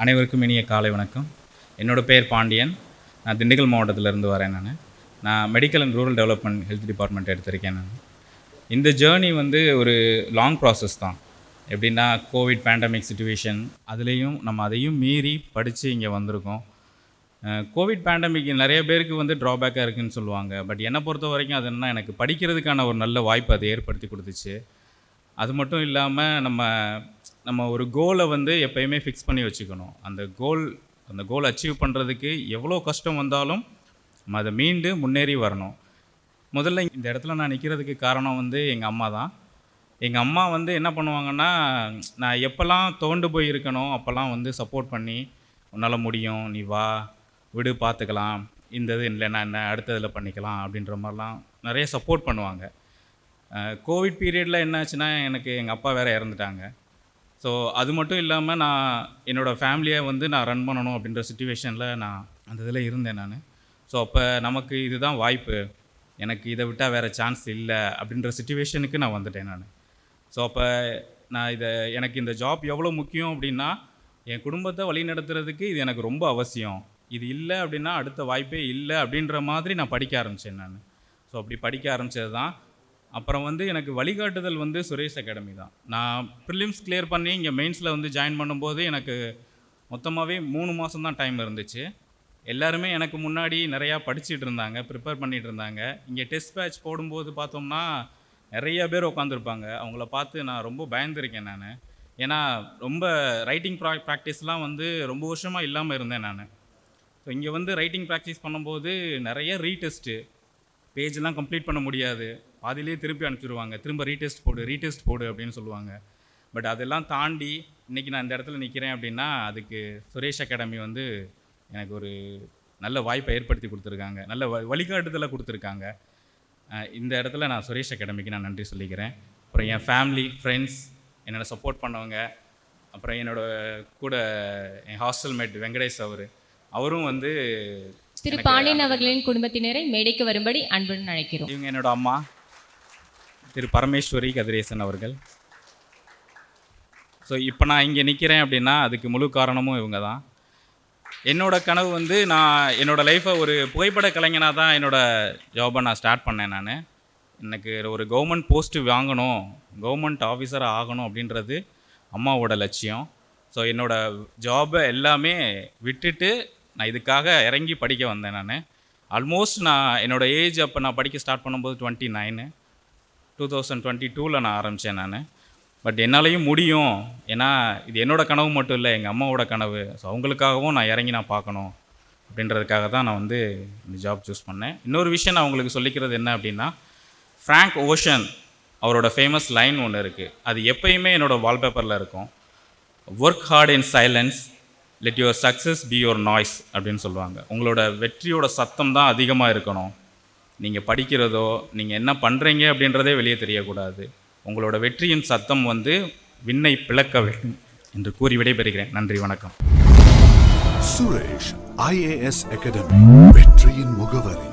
அனைவருக்கும் இனிய காலை வணக்கம். என்னோடய பேர் பாண்டியன். நான் திண்டுக்கல் மாவட்டத்திலேருந்து வரேன். நான் medical and rural development health department எடுத்திருக்கேன். இந்த ஜேர்னி வந்து ஒரு லாங் ப்ராசஸ் தான். எப்படின்னா கோவிட் பேண்டமிக் சுச்சுவேஷன், அதுலேயும் நம்ம அதையும் மீறி படித்து இங்கே வந்திருக்கோம். கோவிட் பேண்டமிக் நிறைய பேருக்கு வந்து ட்ராபேக்காக இருக்குதுன்னு சொல்லுவாங்க. பட் என்னை பொறுத்த வரைக்கும் அது என்ன, எனக்கு படிக்கிறதுக்கான ஒரு நல்ல வாய்ப்பு அது ஏற்படுத்தி கொடுத்துச்சு. அது மட்டும் இல்லாமல் நம்ம ஒரு கோலை வந்து எப்போயுமே ஃபிக்ஸ் பண்ணி வச்சுக்கணும். அந்த கோல் அச்சீவ் பண்ணுறதுக்கு எவ்வளோ கஷ்டம் வந்தாலும் நம்ம அதை மீண்டு முன்னேறி வரணும். முதல்ல இந்த இடத்துல நான் நிற்கிறதுக்கு காரணம் வந்து எங்கள் அம்மா தான். எங்கள் அம்மா வந்து என்ன பண்ணுவாங்கன்னா, நான் எப்போல்லாம் தோண்டு போய் இருக்கணும் அப்போல்லாம் வந்து சப்போர்ட் பண்ணி, உன்னால் முடியும், நீ வா, விடு, பார்த்துக்கலாம், இந்த இது இல்லைன்னா என்ன, அடுத்ததில் பண்ணிக்கலாம் அப்படின்ற மாதிரிலாம் நிறைய சப்போர்ட் பண்ணுவாங்க. கோவிட் பீரியடில் என்னாச்சுன்னா, எனக்கு எங்கள் அப்பா வேறு இறந்துட்டாங்க. ஸோ அது மட்டும் இல்லாமல் நான் என்னோடய ஃபேமிலியை வந்து நான் ரன் பண்ணணும் அப்படின்ற சுச்சுவேஷனில் நான் அந்த இதில் இருந்தேன். ஸோ அப்போ நமக்கு இதுதான் வாய்ப்பு, எனக்கு இதை விட்டால் வேறு சான்ஸ் இல்லை அப்படின்ற சுச்சுவேஷனுக்கு நான் வந்துட்டேன். ஸோ அப்போ எனக்கு இந்த ஜாப் எவ்வளோ முக்கியம் அப்படின்னா, என் குடும்பத்தை வழி நடத்துறதுக்கு இது எனக்கு ரொம்ப அவசியம். இது இல்லை அப்படின்னா அடுத்த வாய்ப்பே இல்லை அப்படின்ற மாதிரி நான் படிக்க ஆரம்பித்தேன். ஸோ அப்படி படிக்க ஆரம்பித்தது தான். அப்புறம் வந்து எனக்கு வழிகாட்டுதல் வந்து சுரேஷ் அகாடமி தான். நான் ப்ரிலிம்ஸ் கிளியர் பண்ணி இங்கே மெயின்ஸில் வந்து ஜாயின் பண்ணும்போது எனக்கு மொத்தமாகவே 3 மாதம் தான் டைம் இருந்துச்சு. எல்லாருமே எனக்கு முன்னாடி நிறையா படிச்சுட்டு இருந்தாங்க, ப்ரிப்பேர் பண்ணிகிட்டு இருந்தாங்க. இங்கே டெஸ்ட் பேட்ச் போடும்போது பார்த்தோம்னா நிறைய பேர் உட்காந்துருப்பாங்க. அவங்கள பார்த்து நான் ரொம்ப பயந்துருக்கேன். ஏன்னா ரொம்ப ரைட்டிங் ப்ராக்டிஸ்லாம் வந்து ரொம்ப வருஷமாக இல்லாமல் இருந்தேன். ஸோ இங்கே வந்து ரைட்டிங் ப்ராக்டிஸ் பண்ணும்போது நிறைய ரீடெஸ்ட்டு, பேஜெலாம் கம்ப்ளீட் பண்ண முடியாது, பாதியிலே திருப்பி அனுப்பிச்சிடுவாங்க, திரும்ப ரீடெஸ்ட் போடு அப்படின்னு சொல்லுவாங்க. பட் அதெல்லாம் தாண்டி இன்றைக்கி நான் இந்த இடத்துல நிற்கிறேன் அப்படின்னா அதுக்கு சுரேஷ் அகாடமி வந்து எனக்கு ஒரு நல்ல வாய்ப்பை ஏற்படுத்தி கொடுத்துருக்காங்க, நல்ல வழிகாட்டுதலை கொடுத்துருக்காங்க. இந்த இடத்துல நான் சுரேஷ் அகாடமிக்கு நான் நன்றி சொல்லிக்கிறேன். அப்புறம் என் ஃபேமிலி, ஃப்ரெண்ட்ஸ், என்னோட சப்போர்ட் பண்ணவங்க, அப்புறம் கூட என் ஹாஸ்டல் மேட் வெங்கடேஷ் அவரும் வந்து திரு பாண்டியன் அவர்களின் குடும்பத்தினரை மேடைக்கு வரும்படி அன்புடன் அழைக்கிறோம். இவங்க என்னோட அம்மா திரு பரமேஸ்வரி கதிரேசன் அவர்கள். ஸோ இப்போ நான் இங்கே நிற்கிறேன் அப்படின்னா அதுக்கு முழு காரணமும் இவங்க தான். என்னோடய கனவு வந்து நான் என்னோடய லைஃப்பை ஒரு புகைப்பட கலைஞனாக தான் என்னோடய ஜாபை நான் ஸ்டார்ட் பண்ணேன். எனக்கு ஒரு கவர்மெண்ட் போஸ்ட்டு வாங்கணும், கவர்மெண்ட் ஆஃபீஸராக ஆகணும் அப்படின்றது அம்மாவோட லட்சியம். ஸோ என்னோடய ஜாபை எல்லாமே விட்டுட்டு நான் இதுக்காக இறங்கி படிக்க வந்தேன். ஆல்மோஸ்ட் நான் என்னோடய ஏஜ் அப்போ நான் படிக்க ஸ்டார்ட் பண்ணும்போது 29, 2022 நான் ஆரம்பித்தேன். பட் என்னாலையும் முடியும், ஏன்னா இது என்னோடய கனவு மட்டும் இல்லை, எங்கள் அம்மாவோட கனவு. ஸோ அவங்களுக்காகவும் நான் இறங்கி நான் பார்க்கணும் அப்படின்றதுக்காக தான் நான் வந்து இந்த ஜாப் சூஸ் பண்ணேன். இன்னொரு விஷயம் நான் உங்களுக்கு சொல்லிக்கிறது என்ன அப்படின்னா, ஃப்ராங்க் ஓஷன் அவரோட ஃபேமஸ் லைன் ஒன்று இருக்குது, அது எப்பயுமே என்னோடய வால்பேப்பரில் இருக்கும். Work hard in silence, let your success be your noise அப்படின்னு சொல்லுவாங்க. உங்களோட வெற்றியோட சத்தம் தான் அதிகமாக இருக்கணும். நீங்கள் படிக்கிறதோ நீங்கள் என்ன பண்ணுறீங்க அப்படின்றதே வெளியே தெரியக்கூடாது. உங்களோட வெற்றியின் சத்தம் வந்து விண்ணை பிளக்க வேண்டும் என்று கூறி விடைபெறுகிறேன். நன்றி, வணக்கம். சுரேஷ் IAS அகாடமி, வெற்றியின் முகவரி.